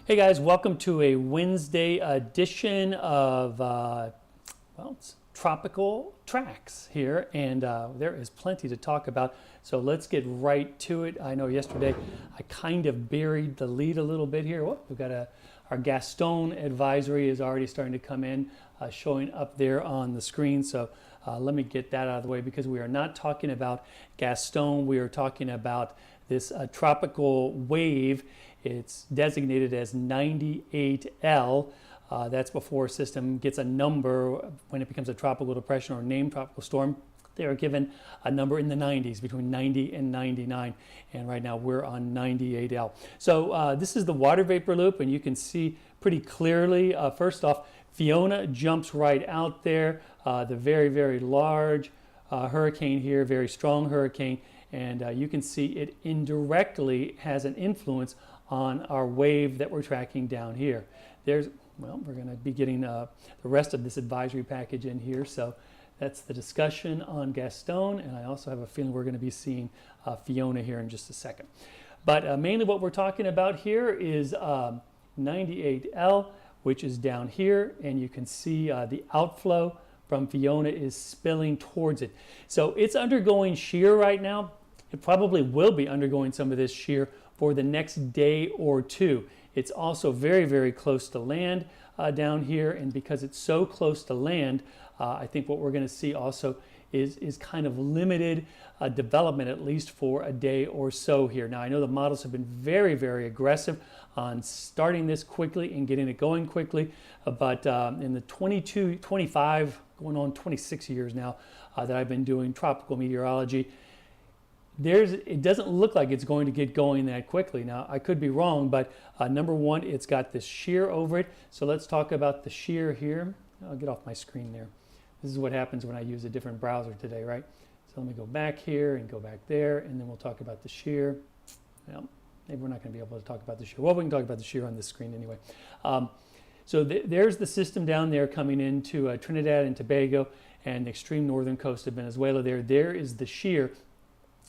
Hey guys, welcome to a Wednesday edition of it's tropical tracks here, and there is plenty to talk about. So let's get right to it. I know yesterday I kind of buried the lead a little bit here. Whoop, we've got our Gaston advisory is already starting to come in, showing up there on the screen. So let me get that out of the way because we are not talking about Gaston. We are talking about this tropical wave. It's designated as 98L. That's before a system gets a number when it becomes a tropical depression or named tropical storm. They are given a number in the 90s, between 90 and 99. And right now we're on 98L. So this is the water vapor loop, and you can see pretty clearly, first off, Fiona jumps right out there. The very, very large hurricane here, very strong hurricane. And you can see it indirectly has an influence on our wave that we're tracking down here. We're going to be getting the rest of this advisory package in here. So that's the discussion on Gaston, and I also have a feeling we're going to be seeing Fiona here in just a second. But mainly what we're talking about here is 98L, which is down here, and you can see the outflow from Fiona is spilling towards it. So it's undergoing shear right now. It probably will be undergoing some of this shear for the next day or two. It's also very, very close to land down here, and because it's so close to land, I think what we're going to see also is kind of limited development, at least for a day or so here. Now, I know the models have been very, very aggressive on starting this quickly and getting it going quickly, but in the 22, 25, going on 26 years now that I've been doing tropical meteorology, it doesn't look like it's going to get going that quickly. Now, I could be wrong, but number one, it's got this shear over it. So let's talk about the shear here. I'll get off my screen there. This is what happens when I use a different browser today, right? So let me go back here and go back there, and then we'll talk about the shear. Well, maybe we're not going to be able to talk about the shear. Well, we can talk about the shear on this screen anyway. So there's the system down there coming into Trinidad and Tobago and the extreme northern coast of Venezuela there. There is the shear.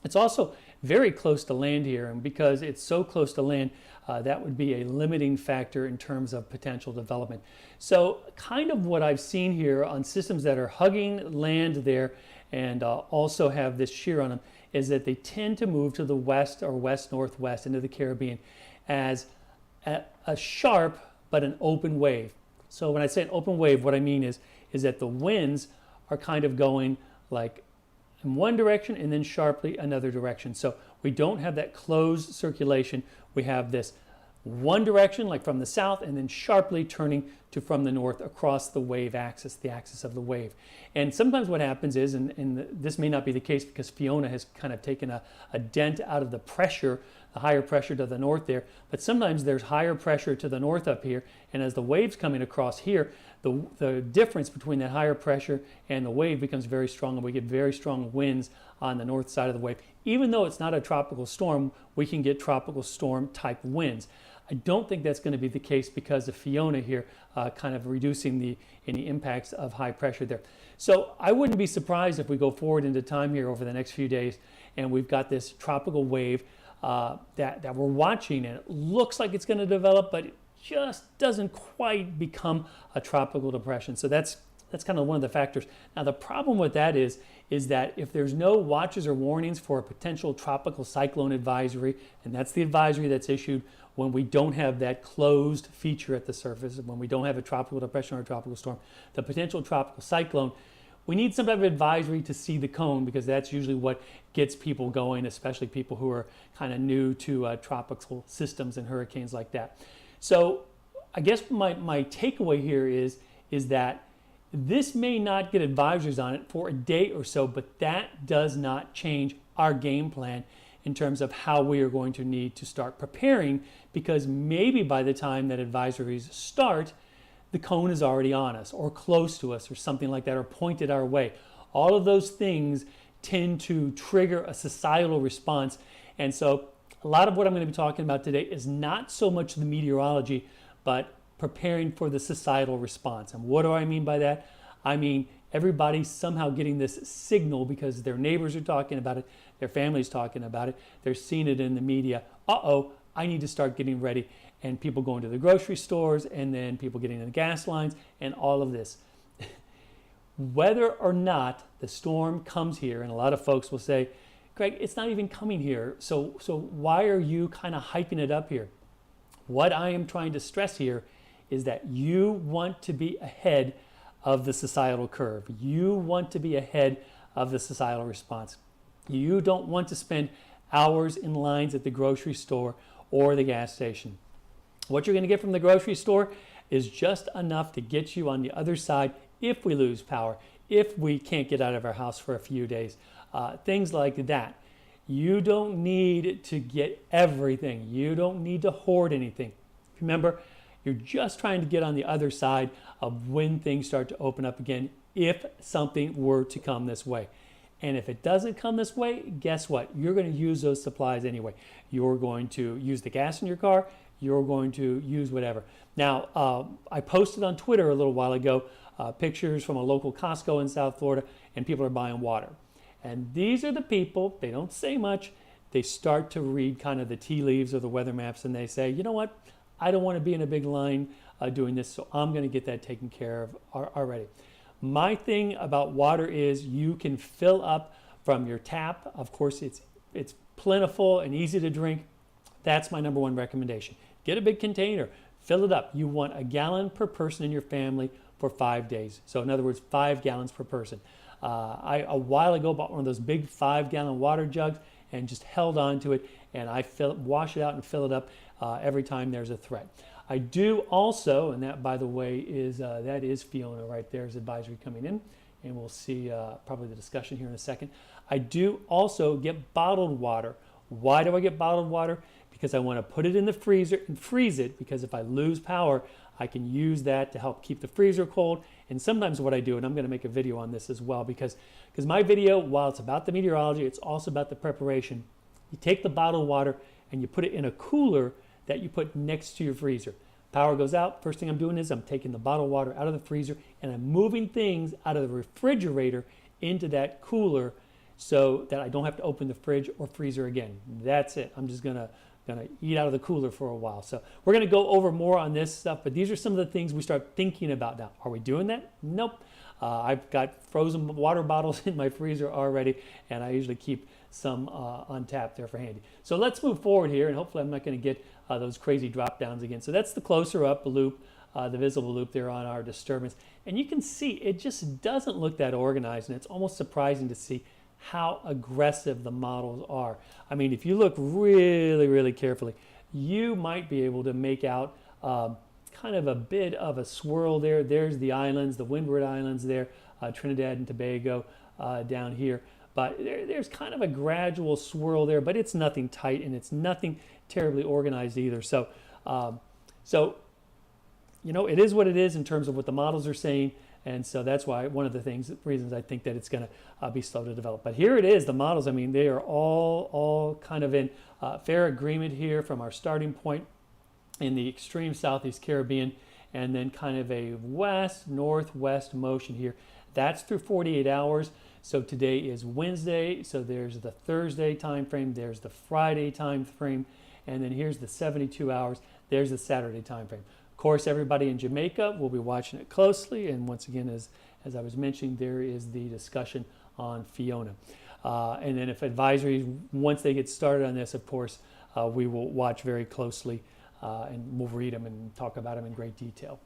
It's also very close to land here, and because it's so close to land, that would be a limiting factor in terms of potential development. So kind of what I've seen here on systems that are hugging land there and also have this shear on them is that they tend to move to the west or west-northwest into the Caribbean as a sharp but an open wave. So when I say an open wave, what I mean is that the winds are kind of going like in one direction and then sharply another direction. So we don't have that closed circulation. We have this one direction, like from the south, and then sharply turning to from the north across the wave axis, the axis of the wave. And sometimes what happens is, and this may not be the case because Fiona has kind of taken a dent out of the pressure, the higher pressure to the north there, but sometimes there's higher pressure to the north up here, and as the wave's coming across here, the difference between that higher pressure and the wave becomes very strong, and we get very strong winds on the north side of the wave. Even though it's not a tropical storm, we can get tropical storm type winds. I don't think that's going to be the case because of Fiona here kind of reducing any impacts of high pressure there. So I wouldn't be surprised if we go forward into time here over the next few days and we've got this tropical wave that we're watching, and it looks like it's going to develop, but it just doesn't quite become a tropical depression. So that's kind of one of the factors. Now, the problem with that is that if there's no watches or warnings for a potential tropical cyclone advisory, and that's the advisory that's issued when we don't have that closed feature at the surface, when we don't have a tropical depression or a tropical storm, the potential tropical cyclone, we need some type of advisory to see the cone, because that's usually what gets people going, especially people who are kind of new to tropical systems and hurricanes like that. So I guess my takeaway here is that this may not get advisories on it for a day or so, but that does not change our game plan in terms of how we are going to need to start preparing, because maybe by the time that advisories start, the cone is already on us or close to us or something like that, or pointed our way. All of those things tend to trigger a societal response. And so a lot of what I'm going to be talking about today is not so much the meteorology, but preparing for the societal response. And what do I mean by that? I mean everybody's somehow getting this signal because their neighbors are talking about it, their family's talking about it, they're seeing it in the media. Uh-oh, I need to start getting ready. and people going to the grocery stores, and then people getting in the gas lines, and all of this. Whether or not the storm comes here, and a lot of folks will say, Greg, it's not even coming here, so why are you kind of hyping it up here? What I am trying to stress here is that you want to be ahead of the societal curve. You want to be ahead of the societal response. You don't want to spend hours in lines at the grocery store or the gas station. What you're going to get from the grocery store is just enough to get you on the other side if we lose power, if we can't get out of our house for a few days, things like that. You don't need to get everything. You don't need to hoard anything. Remember, you're just trying to get on the other side of when things start to open up again, if something were to come this way. And if it doesn't come this way, guess what? You're going to use those supplies anyway. You're going to use the gas in your car. You're going to use whatever. Now, I posted on Twitter a little while ago pictures from a local Costco in South Florida, and people are buying water. And these are the people, they don't say much, they start to read kind of the tea leaves or the weather maps, and they say, you know what, I don't want to be in a big line doing this, so I'm going to get that taken care of already. My thing about water is you can fill up from your tap. Of course, it's plentiful and easy to drink. That's my number one recommendation. Get a big container, fill it up. You want a gallon per person in your family for 5 days. So in other words, 5 gallons per person. I, a while ago, bought one of those big 5-gallon water jugs and just held on to it, and I wash it out and fill it up every time there's a threat. I do also, and that, by the way, that is Fiona right there, is advisory coming in, and we'll see probably the discussion here in a second. I do also get bottled water. Why do I get bottled water? Because I want to put it in the freezer and freeze it, because if I lose power, I can use that to help keep the freezer cold. And sometimes what I do, and I'm going to make a video on this as well, because my video, while it's about the meteorology, it's also about the preparation. You take the bottled water and you put it in a cooler that you put next to your freezer. Power goes out, first thing I'm doing is I'm taking the bottled water out of the freezer and I'm moving things out of the refrigerator into that cooler so that I don't have to open the fridge or freezer again. That's it. I'm just gonna eat out of the cooler for a while. So we're gonna go over more on this stuff, but these are some of the things we start thinking about now. Are we doing that? Nope. I've got frozen water bottles in my freezer already, and I usually keep some on tap there for handy. So let's move forward here, and hopefully I'm not going to get those crazy drop downs again. So that's the closer up loop, the visible loop there on our disturbance. And you can see it just doesn't look that organized, and it's almost surprising to see how aggressive the models are. I mean, if you look really, really carefully, you might be able to make out kind of a bit of a swirl there. There's the islands, the Windward Islands there, Trinidad and Tobago down here. But there's kind of a gradual swirl there, but it's nothing tight and it's nothing terribly organized either. So, you know, it is what it is in terms of what the models are saying. And so that's why one of the reasons I think that it's going to be slow to develop. But here it is, the models. I mean, they are all kind of in fair agreement here from our starting point in the extreme southeast Caribbean, and then kind of a west-northwest motion here. That's through 48 hours. So today is Wednesday, so there's the Thursday time frame, there's the Friday time frame, and then here's the 72 hours, there's the Saturday time frame. Of course, everybody in Jamaica will be watching it closely, and once again, as I was mentioning, there is the discussion on Fiona. And then if advisories, once they get started on this, of course, we will watch very closely and we'll read them and talk about them in great detail.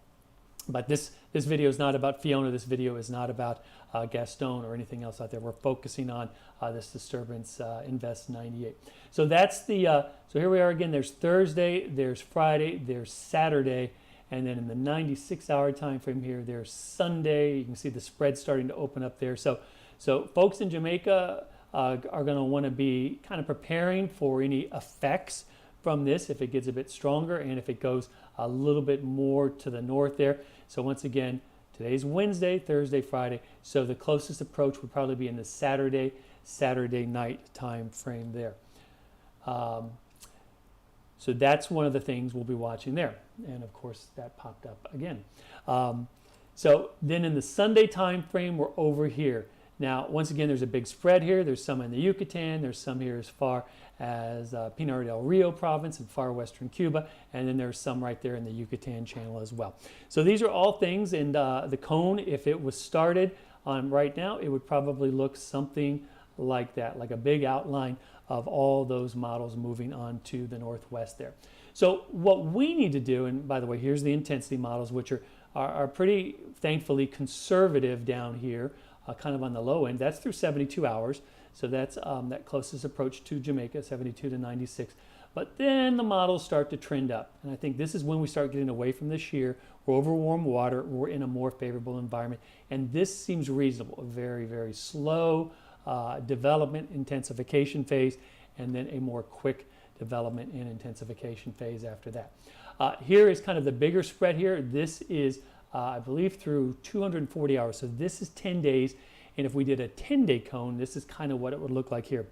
But this video is not about Fiona. This video is not about Gaston or anything else out there. We're focusing on this disturbance, Invest 98. So that's the, so here we are again. There's Thursday, there's Friday, there's Saturday, and then in the 96-hour time frame here, there's Sunday. You can see the spread starting to open up there. So folks in Jamaica are going to want to be kind of preparing for any effects from this if it gets a bit stronger and if it goes a little bit more to the north there. So once again, today's Wednesday, Thursday, Friday. So the closest approach would probably be in the Saturday night time frame there. So that's one of the things we'll be watching there. And of course, that popped up again. So then in the Sunday time frame, we're over here. Now, once again, there's a big spread here. There's some in the Yucatan. There's some here as far as Pinar del Rio province in far western Cuba. And then there's some right there in the Yucatan Channel as well. So these are all things. And the cone, if it was started on right now, it would probably look something like that, like a big outline of all those models moving on to the northwest there. So what we need to do, and by the way, here's the intensity models, which are pretty, thankfully, conservative down here, kind of on the low end. That's through 72 hours. So that's that closest approach to Jamaica, 72 to 96. But then the models start to trend up. And I think this is when we start getting away from the shear. We're over warm water. We're in a more favorable environment. And this seems reasonable, a very, very slow development intensification phase, and then a more quick development and intensification phase after that. Here is kind of the bigger spread here. This is, I believe, through 240 hours. So this is 10 days. And if we did a 10-day cone, this is kind of what it would look like here.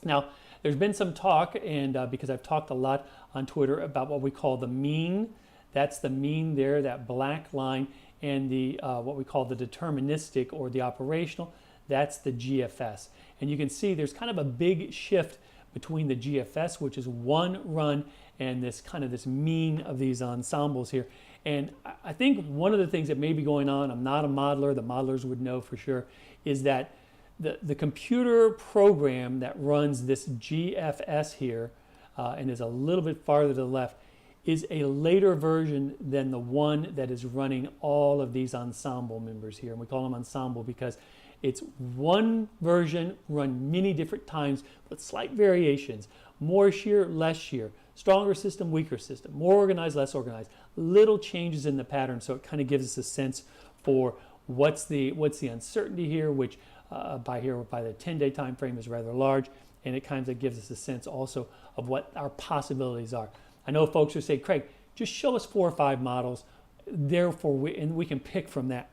Now, there's been some talk, and because I've talked a lot on Twitter about what we call the mean. That's the mean there, that black line, and the what we call the deterministic or the operational. That's the GFS. And you can see there's kind of a big shift between the GFS, which is one run, and this kind of this mean of these ensembles here. And I think one of the things that may be going on, I'm not a modeler, the modelers would know for sure, is that the computer program that runs this GFS here and is a little bit farther to the left is a later version than the one that is running all of these ensemble members here. And we call them ensemble because it's one version run many different times, but slight variations. More shear, less shear. Stronger system, weaker system. More organized, less organized. Little changes in the pattern, so it kind of gives us a sense for what's the uncertainty here, which by the 10-day time frame is rather large, and it kind of gives us a sense also of what our possibilities are. I know folks are saying, Craig, just show us 4 or 5 models, therefore we can pick from that.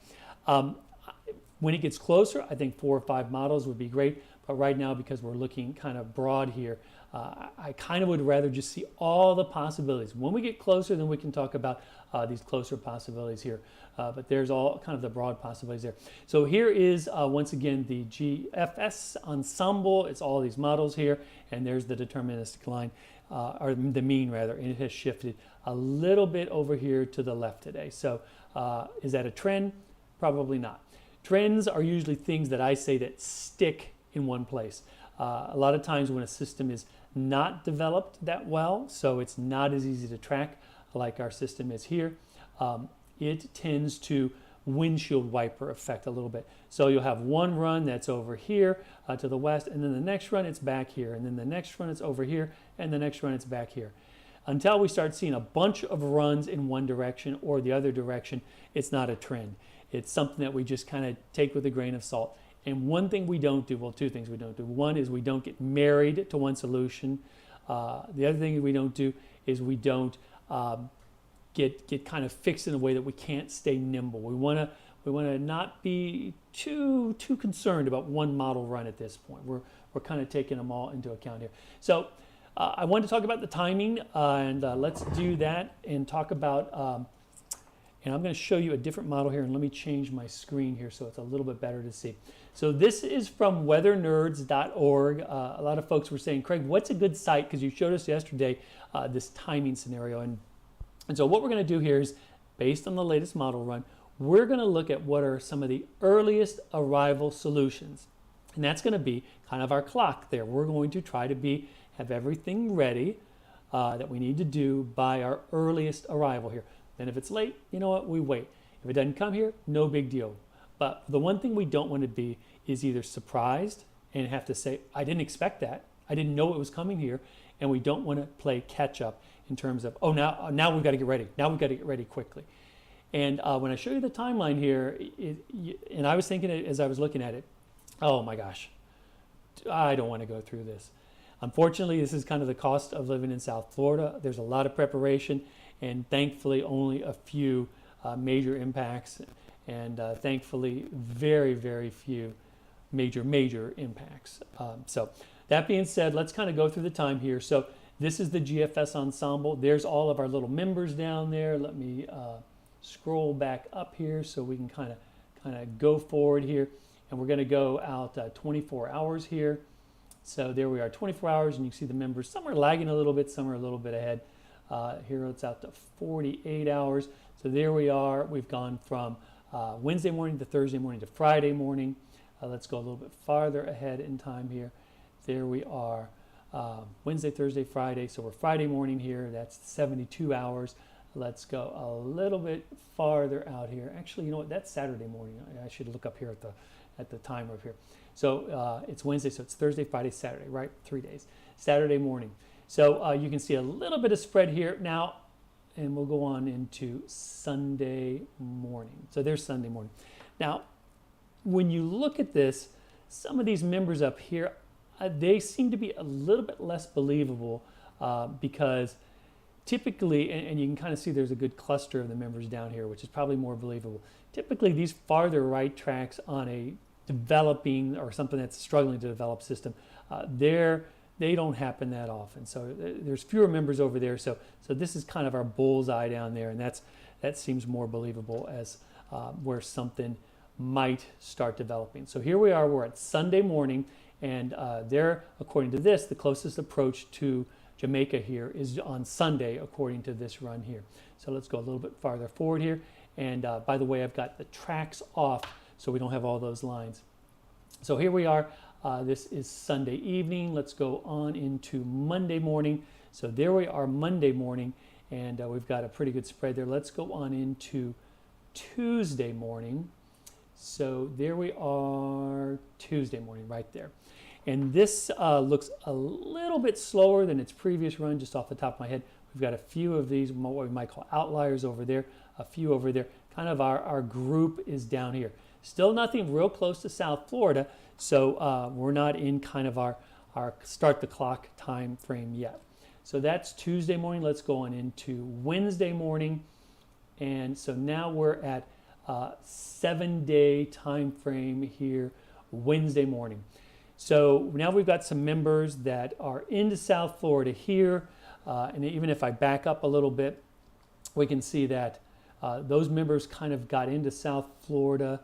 When it gets closer, I think 4 or 5 models would be great. But right now, because we're looking kind of broad here, I kind of would rather just see all the possibilities. When we get closer, then we can talk about these closer possibilities here. But there's all kind of the broad possibilities there. So here is, once again, the GFS ensemble. It's all these models here. And there's the deterministic line, or the mean rather. And it has shifted a little bit over here to the left today. So is that a trend? Probably not. Trends are usually things that I say that stick in one place. A lot of times when a system is not developed that well, so it's not as easy to track like our system is here, it tends to windshield wiper effect a little bit. So you'll have one run that's over here to the west, and then the next run it's back here, and then the next run it's over here, and the next run it's back here. Until we start seeing a bunch of runs in one direction or the other direction, it's not a trend. It's something that we just kind of take with a grain of salt. And one thing we don't do, well, 2 things we don't do. One is we don't get married to one solution. The other thing we don't do is we don't get kind of fixed in a way that we can't stay nimble. We want to not be too concerned about one model run at this point. We're kind of taking them all into account here. So I wanted to talk about the timing, and let's do that and talk about. And I'm going to show you a different model here, and let me change my screen here so it's a little bit better to see. So this is from weathernerds.org. A lot of folks were saying, Craig, what's a good site? Because you showed us yesterday this timing scenario. And so what we're going to do here is, based on the latest model run, we're going to look at what are some of the earliest arrival solutions. And that's going to be kind of our clock there. We're going to try to have everything ready that we need to do by our earliest arrival here. Then if it's late, you know what, we wait. If it doesn't come here, no big deal. But the one thing we don't want to be is either surprised and have to say, I didn't expect that. I didn't know it was coming here. And we don't want to play catch up in terms of, oh, now we've got to get ready. Now we've got to get ready quickly. And when I show you the timeline here, and I was thinking as I was looking at it, oh my gosh, I don't want to go through this. Unfortunately, this is kind of the cost of living in South Florida. There's a lot of preparation, and thankfully only a few major impacts, and thankfully very, very few major impacts. So that being said, let's kind of go through the time here. So this is the GFS ensemble. There's all of our little members down there. Let me scroll back up here so we can kind of go forward here. and we're going to go out 24 hours here. So there we are, 24 hours, and you can see the members. Some are lagging a little bit, some are a little bit ahead. Here it's out to 48 hours. So there we are. We've gone from Wednesday morning to Thursday morning to Friday morning. Let's go a little bit farther ahead in time here. There we are, Wednesday, Thursday, Friday. So we're Friday morning here. That's 72 hours. Let's go a little bit farther out here. Actually, you know what? That's Saturday morning. I should look up here at the timer up here. So it's Wednesday, so it's Thursday, Friday, Saturday, right? 3 days. Saturday morning. So you can see a little bit of spread here now, and we'll go on into Sunday morning. So there's Sunday morning. Now, when you look at this, some of these members up here, they seem to be a little bit less believable because typically, and you can kind of see there's a good cluster of the members down here, which is probably more believable. Typically, these farther right tracks on a developing or something that's struggling to develop system, they don't happen that often. So there's fewer members over there. So this is kind of our bullseye down there, and that seems more believable as where something might start developing. So here we are, we're at Sunday morning, and there, according to this, the closest approach to Jamaica here is on Sunday, according to this run here. So let's go a little bit farther forward here. And by the way, I've got the tracks off so we don't have all those lines. So here we are. This is Sunday evening. Let's go on into Monday morning. So there we are, Monday morning, and we've got a pretty good spread there. Let's go on into Tuesday morning. So there we are, Tuesday morning right there. And this looks a little bit slower than its previous run, just off the top of my head. We've got a few of these, what we might call outliers over there, a few over there. Kind of our group is down here. Still nothing real close to South Florida, so we're not in kind of our start the clock time frame yet. So that's Tuesday morning. Let's go on into Wednesday morning. And so now we're at 7-day time frame here, Wednesday morning. So now we've got some members that are into South Florida here. And even if I back up a little bit, we can see that those members kind of got into South Florida.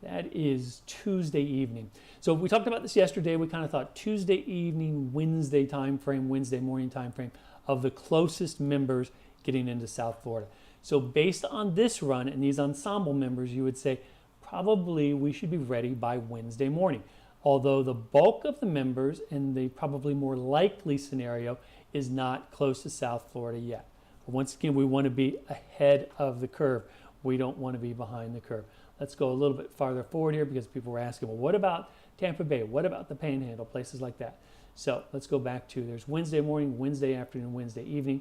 That is Tuesday evening. So we talked about this yesterday. We kind of thought Tuesday evening, Wednesday time frame, Wednesday morning time frame of the closest members getting into South Florida. So based on this run and these ensemble members, you would say probably we should be ready by Wednesday morning. Although the bulk of the members and the probably more likely scenario is not close to South Florida yet. But once again, we want to be ahead of the curve. We don't want to be behind the curve. Let's go a little bit farther forward here because people were asking, well, what about Tampa Bay? What about the Panhandle, places like that? So let's go back to, there's Wednesday morning, Wednesday afternoon, Wednesday evening.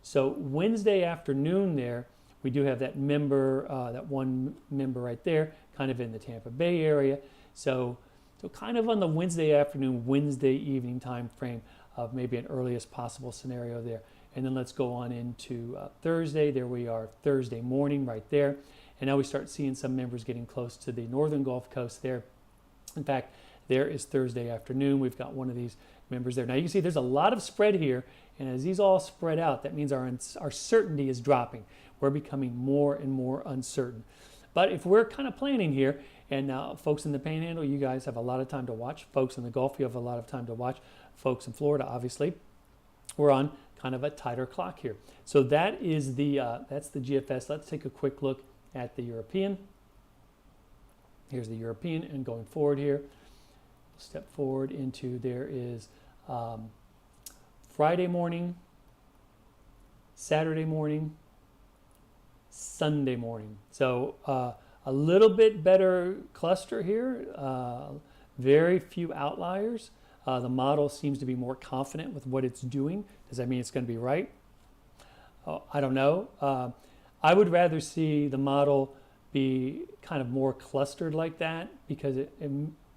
So Wednesday afternoon there, we do have that member, that one member right there, kind of in the Tampa Bay area. So kind of on the Wednesday afternoon, Wednesday evening time frame of maybe an earliest possible scenario there. And then let's go on into Thursday. There we are, Thursday morning right there. And now we start seeing some members getting close to the northern Gulf Coast there. In fact, there is Thursday afternoon. We've got one of these members there. Now you can see there's a lot of spread here. And as these all spread out, that means our certainty is dropping. We're becoming more and more uncertain. But if we're kind of planning here, and now folks in the Panhandle, you guys have a lot of time to watch. Folks in the Gulf, you have a lot of time to watch. Folks in Florida, obviously, we're on kind of a tighter clock here. So that is that's the GFS. Let's take a quick look at the European. Here's the European, and going forward here, step forward into, there is Friday morning, Saturday morning, Sunday morning. So a little bit better cluster here, very few outliers. The model seems to be more confident with what it's doing. Does that mean it's going to be right? I don't know. I would rather see the model be kind of more clustered like that because it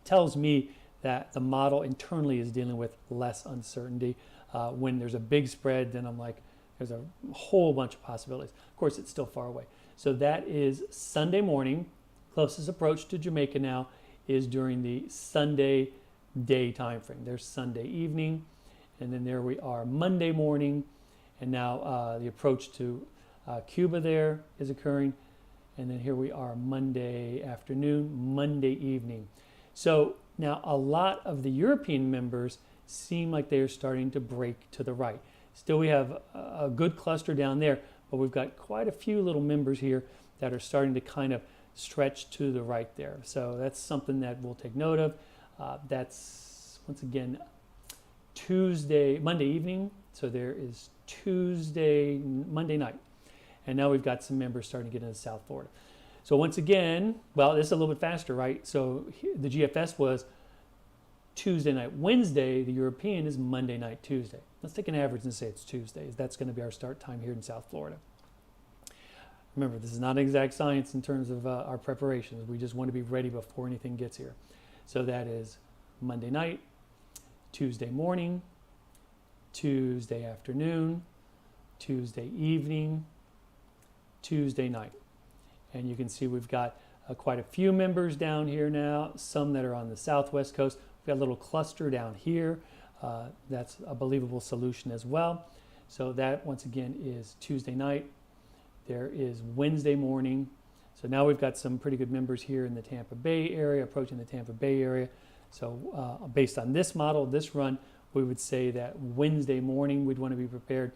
tells me that the model internally is dealing with less uncertainty. When there's a big spread, then I'm like, there's a whole bunch of possibilities. Of course, it's still far away. So that is Sunday morning. Closest approach to Jamaica now is during the Sunday day time frame. There's Sunday evening, and then there we are Monday morning, and now the approach to Cuba there is occurring, and then here we are Monday afternoon, Monday evening. So now a lot of the European members seem like they are starting to break to the right. Still, we have a good cluster down there, but we've got quite a few little members here that are starting to kind of stretch to the right there. So that's something that we'll take note of. That's, once again, Monday evening. So there is Monday night. And now we've got some members starting to get into South Florida. So once again, well, this is a little bit faster, right? So the GFS was Tuesday night, Wednesday. The European is Monday night, Tuesday. Let's take an average and say it's Tuesday. That's going to be our start time here in South Florida. Remember, this is not exact science in terms of our preparations. We just want to be ready before anything gets here. So that is Monday night, Tuesday morning, Tuesday afternoon, Tuesday evening, Tuesday night. And you can see we've got quite a few members down here now, some that are on the southwest coast. We've got a little cluster down here. That's a believable solution as well. So that, once again, is Tuesday night. There is Wednesday morning. So now we've got some pretty good members here in the Tampa Bay area, approaching the Tampa Bay area. So based on this model, this run, we would say that Wednesday morning we'd want to be prepared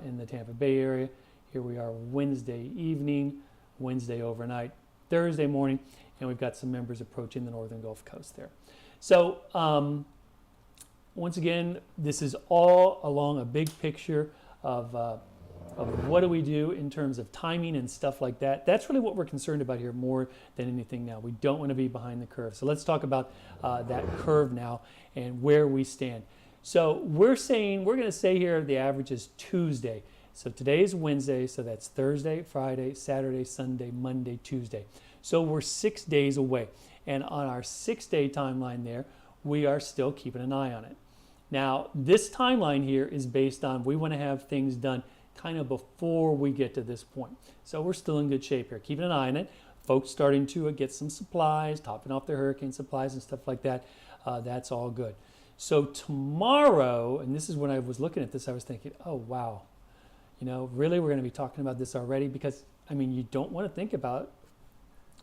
in the Tampa Bay area. Here we are Wednesday evening, Wednesday overnight, Thursday morning, and we've got some members approaching the northern Gulf Coast there. So once again, this is all along a big picture of what do we do in terms of timing and stuff like that. That's really what we're concerned about here more than anything now. We don't want to be behind the curve. So let's talk about that curve now and where we stand. So we're going to say here the average is Tuesday. So today is Wednesday, so that's Thursday, Friday, Saturday, Sunday, Monday, Tuesday. So we're 6 days away. And on our 6-day timeline there, we are still keeping an eye on it. Now, this timeline here is based on we want to have things done kind of before we get to this point. So we're still in good shape here, keeping an eye on it. Folks starting to get some supplies, topping off their hurricane supplies and stuff like that. That's all good. So tomorrow, and this is when I was looking at this, I was thinking, oh, wow. You know, really, we're going to be talking about this already because, I mean, you don't want to think about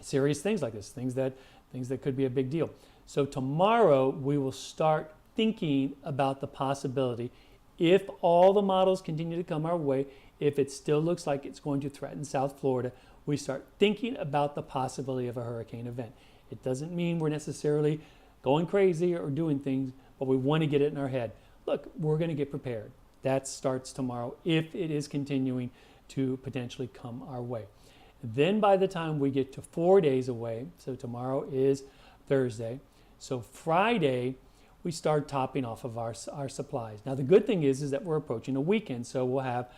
serious things like this, things that could be a big deal. So tomorrow, we will start thinking about the possibility, if all the models continue to come our way, if it still looks like it's going to threaten South Florida, we start thinking about the possibility of a hurricane event. It doesn't mean we're necessarily going crazy or doing things, but we want to get it in our head. Look, we're going to get prepared. That starts tomorrow if it is continuing to potentially come our way. Then by the time we get to 4 days away, so tomorrow is Thursday, so Friday we start topping off of our supplies. Now the good thing is that we're approaching a weekend, so we'll have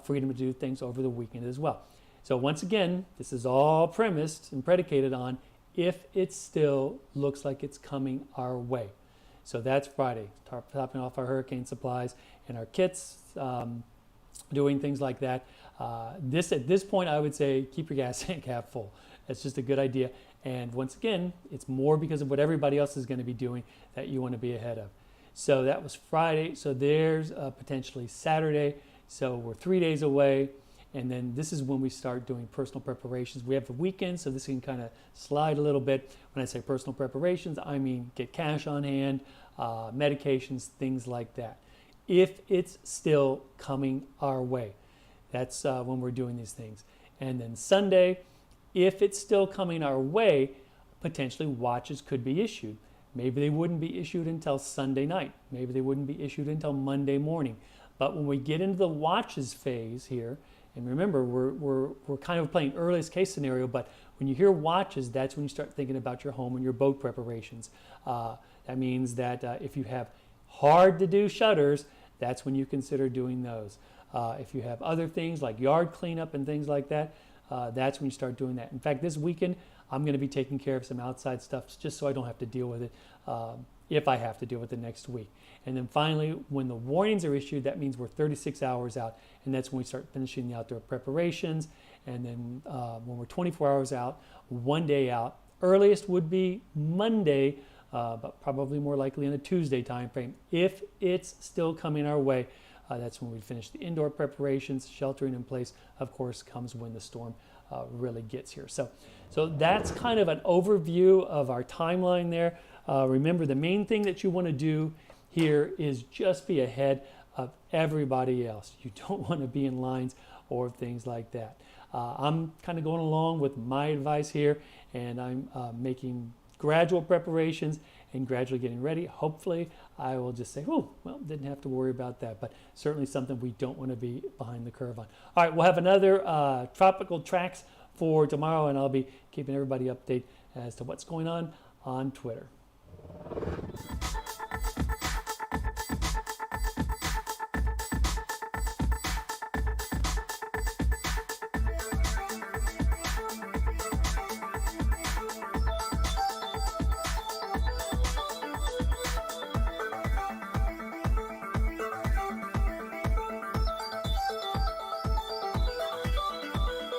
freedom to do things over the weekend as well. So once again, this is all premised and predicated on if it still looks like it's coming our way. So that's Friday, topping off our hurricane supplies and our kits, doing things like that. At this point, I would say keep your gas tank half full. That's just a good idea. And once again, it's more because of what everybody else is going to be doing that you want to be ahead of. So that was Friday. So there's potentially Saturday. So we're 3 days away. And then this is when we start doing personal preparations. We have the weekend, so this can kind of slide a little bit. When I say personal preparations, I mean get cash on hand, medications, things like that. If it's still coming our way, that's when we're doing these things. And then Sunday, if it's still coming our way, potentially watches could be issued. Maybe they wouldn't be issued until Sunday night. Maybe they wouldn't be issued until Monday morning. But when we get into the watches phase here, and remember, we're kind of playing earliest case scenario, but when you hear watches, that's when you start thinking about your home and your boat preparations. That means that if you have hard to do shutters, that's when you consider doing those. If you have other things like yard cleanup and things like that, that's when you start doing that. In fact, this weekend, I'm going to be taking care of some outside stuff just so I don't have to deal with it if I have to deal with it next week. And then finally, when the warnings are issued, that means we're 36 hours out, and that's when we start finishing the outdoor preparations. And then when we're 24 hours out, 1 day out, earliest would be Monday, but probably more likely in a Tuesday time frame. If it's still coming our way, that's when we finish the indoor preparations. Sheltering in place, of course, comes when the storm really gets here. So So that's kind of an overview of our timeline there. Remember, the main thing that you want to do here is just be ahead of everybody else. You don't want to be in lines or things like that. I'm kind of going along with my advice here, and I'm making gradual preparations and gradually getting ready. Hopefully, I will just say, oh, well, didn't have to worry about that, but certainly something we don't want to be behind the curve on. All right, we'll have another tropical tracks for tomorrow, and I'll be keeping everybody updated as to what's going on Twitter.